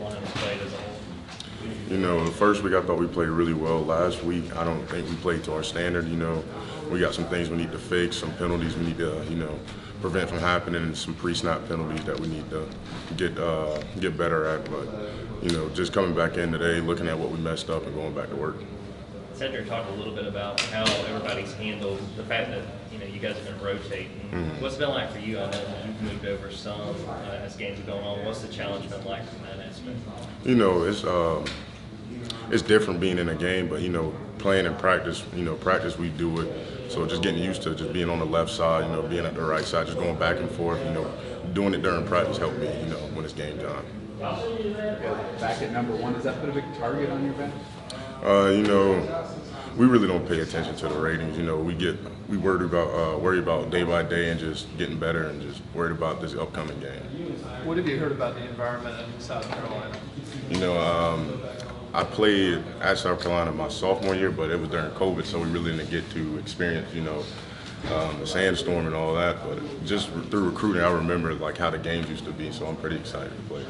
offensive line has played as a whole? You know, the first week I thought we played really well. Last week I don't think we played to our standard. You know, we got some things we need to fix, some penalties we need to, prevent from happening, and some pre-snap penalties that we need to get better at. But just coming back in today, looking at what we messed up, and going back to work. Cedric talked a little bit about how everybody's handled the fact that you guys have been rotating. Mm-hmm. What's it been like for you? I know you've moved over some as games are going on. What's the challenge been like from that aspect? It's different being in a game, but playing in practice, practice we do it. So just getting used to just being on the left side, being at the right side, just going back and forth, doing it during practice helped me, when it's game time. Back at number 1, does that put a big target on your back? We really don't pay attention to the ratings. We worry about day by day and just getting better and just worried about this upcoming game. What have you heard about the environment in South Carolina? I played at South Carolina my sophomore year, but it was during COVID, so we really didn't get to experience, the sandstorm and all that. But just through recruiting, I remember how the games used to be, so I'm pretty excited to play.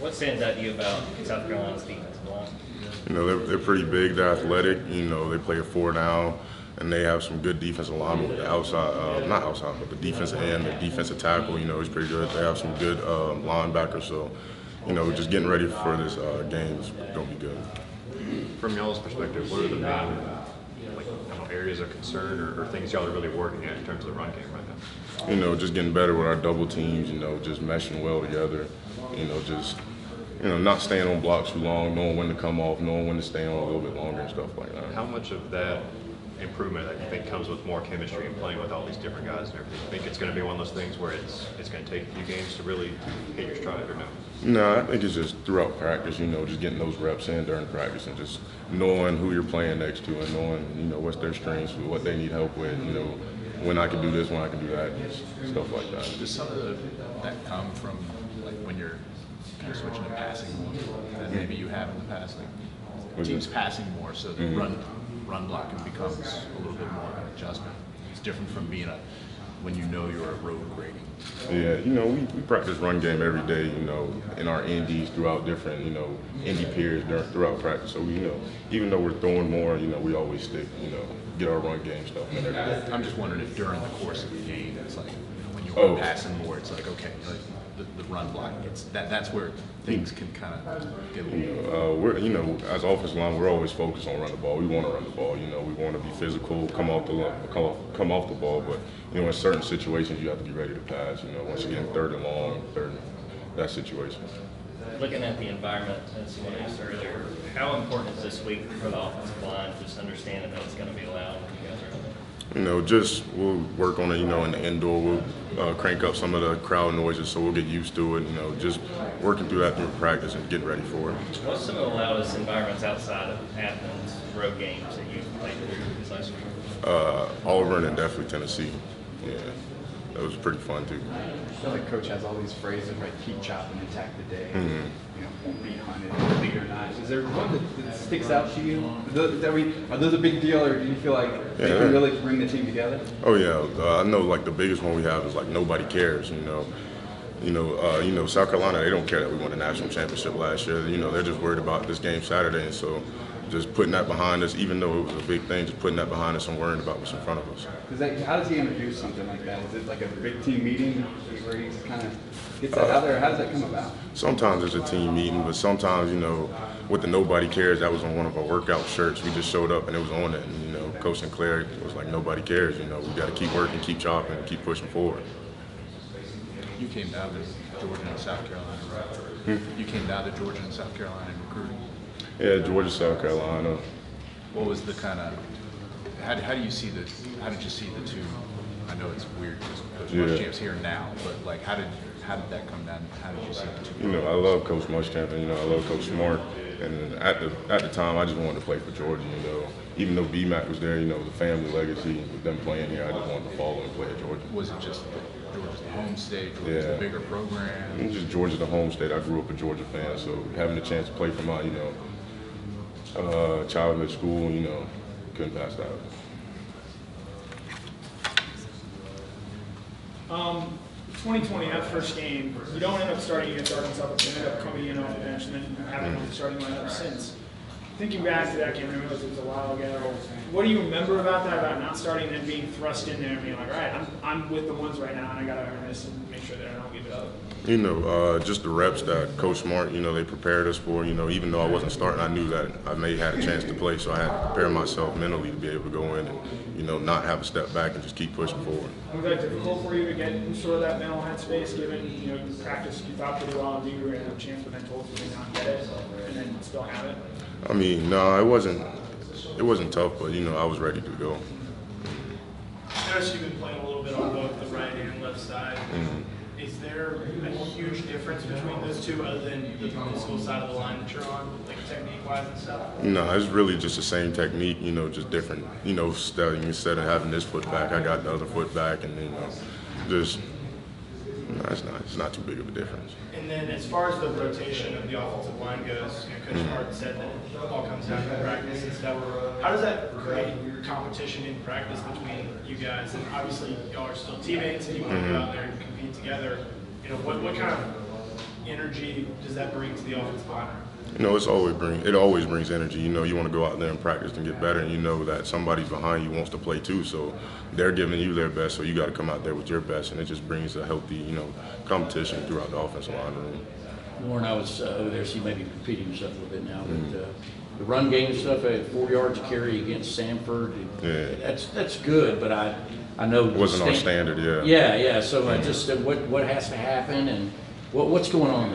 What stands out to you about South Carolina's defensive line? They're pretty big, they're athletic, they play a 4 now, and they have some good defensive linemen with the outside, not outside, but the defensive end, the defensive tackle, is pretty good. They have some good linebackers, so, just getting ready for this game is going to be good. From y'all's perspective, what are the main areas of concern or things y'all are really working at in terms of the run game right now? Just getting better with our double teams, just meshing well together, not staying on blocks too long, knowing when to come off, knowing when to stay on a little bit longer and stuff like that. How much of that improvement that you think comes with more chemistry and playing with all these different guys and everything? You think it's going to be one of those things where it's going to take a few games to really hit your stride or no? No, I think it's just throughout practice, just getting those reps in during practice and just knowing who you're playing next to and knowing, what's their strengths, what they need help with, when I can do this, when I can do that, and stuff like that. Does some of that come from when you're kind of switching to passing more than maybe you have in the past? Teams passing more, so the run blocking becomes a little bit more of an adjustment. It's different from being when you're a road grading. Yeah, we practice run game every day, in our NDs throughout different, ND periods throughout practice. So, even though we're throwing more, we always stick, get our run game stuff in every day. I'm just wondering if during the course of the game, it's when you're passing more, it's okay, the run block, that's where things can kind of get a little. We're, as offensive line, we're always focused on run the ball. We want to run the ball. We want to be physical, come off the ball. But in certain situations, you have to be ready to pass. Once you get in third and long, that situation. Looking at the environment, as someone asked earlier, how important is this week for the offensive line? Just understanding that it's going to be loud when you guys are in there. We'll work on it, in the indoor. We'll crank up some of the crowd noises so we'll get used to it. Just working through that through practice and getting ready for it. What's some of the loudest environments outside of Athens road games that you've played through this last year? Auburn and definitely Tennessee. Yeah, that was pretty fun too. I feel like Coach has all these phrases, right? Keep chopping, attack the day. Won't be hunted, believe it or not. Is there one that sticks out to you? Are those a big deal, or do you feel like they can really bring the team together? Oh yeah, I know. The biggest one we have is nobody cares. South Carolina, they don't care that we won the national championship last year. They're just worried about this game Saturday, and so just putting that behind us, even though it was a big thing, just putting that behind us and worrying about what's in front of us. How does he introduce something like that? Is it like a big team meeting where he kind of gets that out there? How does that come about? Sometimes it's a team meeting, but sometimes, with the nobody cares, that was on one of our workout shirts. We just showed up and it was on it. And, Coach Sinclair was like, nobody cares. We got to keep working, keep chopping, and keep pushing forward. You came down to Georgia and South Carolina, right? You came down to Georgia and South Carolina in recruiting? Yeah, Georgia, South Carolina. What was the kind of, how did you see the two? I know it's weird because Coach Muschamp's here now, but how did that come down? How did you see the two? I love Coach Muschamp and I love Coach Smart. And at the time, I just wanted to play for Georgia. Even though BMAC was there, the family legacy with them playing here, I just wanted to follow and play at Georgia. Was it just Georgia's the home state? Georgia's the bigger program? It was just Georgia the home state. I grew up a Georgia fan, so having the chance to play for my childhood school, couldn't pass that up. 2020, that first game, you don't end up starting against Arkansas, but you end up coming in off the bench and then having the starting lineup since. Thinking back to that game, I realize it was a while ago. What do you remember about that, about not starting and then being thrust in there and being like, all right, I'm with the ones right now and I got to earn this and make sure that I don't give it up? You know, just the reps that Coach Smart, you know, they prepared us for. You know, even though I wasn't starting, I knew that I may have had a chance to play, so I had to prepare myself mentally to be able to go in and, you know, not have a step back and just keep pushing forward. Was that difficult for you to get in sort of that mental headspace, given, you know, you practiced, you thought pretty well and you were going to have a chance, but then told you to not get it and then still have it? I mean, no, it wasn't tough, but, you know, I was ready to go. I noticed you've been playing a little bit on both the right and left side. Is there a huge difference between those two other than the physical side of the line that you're on, like technique-wise and stuff? No, it's really just the same technique, you know, just different, you know, instead of having this foot back, I got the other foot back, and, you know, just, no, it's not too big of a difference. And then as far as the rotation of the offensive line goes, you know, Coach Hart said that it all comes down to practice and stuff. How does that create competition in practice between you guys? And obviously, y'all are still teammates and you want to go out there and compete together. You know, what kind of energy does that bring to the offensive line? You know, it always brings energy. You know, you want to go out there and practice and get better, and you know that somebody behind you wants to play too, so they're giving you their best, so you got to come out there with your best, and it just brings a healthy, you know, competition throughout the offensive line room. Warren, I was over there, so you may be repeating yourself a little bit now, but the run game and stuff at 4 yards carry against Samford, that's good, but I know it wasn't our standard, Yeah. So just what has to happen and what's going on?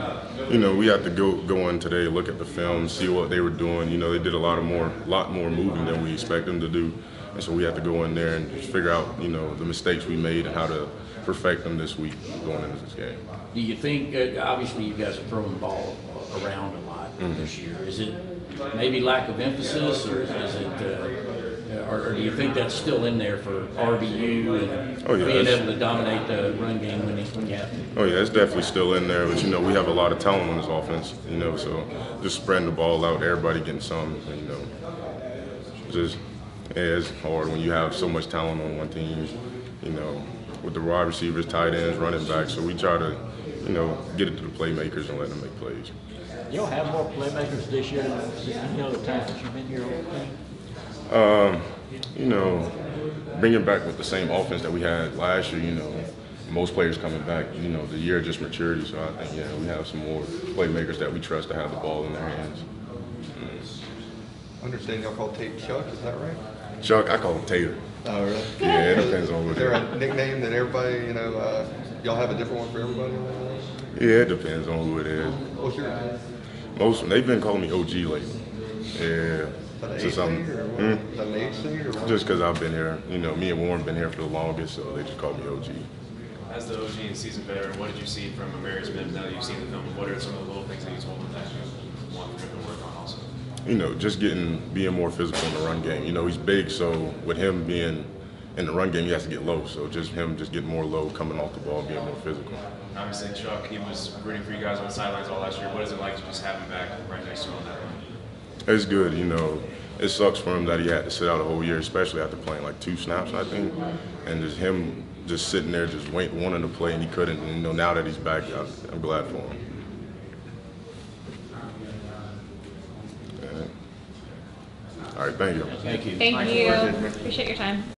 You know, we have to go in today, look at the film, see what they were doing. You know, they did a lot more moving than we expect them to do, and so we have to go in there and just figure out, you know, the mistakes we made and how to perfect them this week going into this game. Do you think, obviously you guys are throwing the ball around a lot this year, is it maybe lack of emphasis, or is it, or do you think that's still in there for RBU and being able to dominate the run game when you have to? Oh yeah, it's definitely still in there, but you know, we have a lot of talent on this offense, you know, so just spreading the ball out, everybody getting some, you know, it's hard when you have so much talent on one team, you know, with the wide receivers, tight ends, running backs, so we try to, you know, get it to the playmakers and let them make plays. You'll have more playmakers this year than any other time that you've been here on the team? You know, bringing back with the same offense that we had last year, you know, most players coming back, you know, the year just maturity, so I think, yeah, we have some more playmakers that we trust to have the ball in their hands. I understand y'all call Tate Chuck, is that right? Chuck, I call him Tater. Oh, really? Yeah, it depends on what. Is there a nickname that everybody, you know, y'all have a different one for everybody? Yeah, it depends on who it is. What's your They've been calling me OG lately. Yeah. Is that an age thing or what? Just because I've been here, you know, me and Warren been here for the longest, so they just call me OG. As the OG and seasoned veteran, what did you see from Amarius Mims now that you've seen the film? What are some of the little things that you told him that you want him to work on also? You know, just being more physical in the run game. You know, he's big, so with him being in the run game, he has to get low. So just getting more low, coming off the ball, being more physical. Obviously, Chuck, he was rooting for you guys on the sidelines all last year. What is it like to just have him back right next to him on that run? It's good, you know. It sucks for him that he had to sit out a whole year, especially after playing like 2 snaps, I think. And just him just sitting there just wanting to play, and he couldn't. And, you know, now that he's back, I'm glad for him. All right, thank you. Thank you. Thank you. Appreciate your time.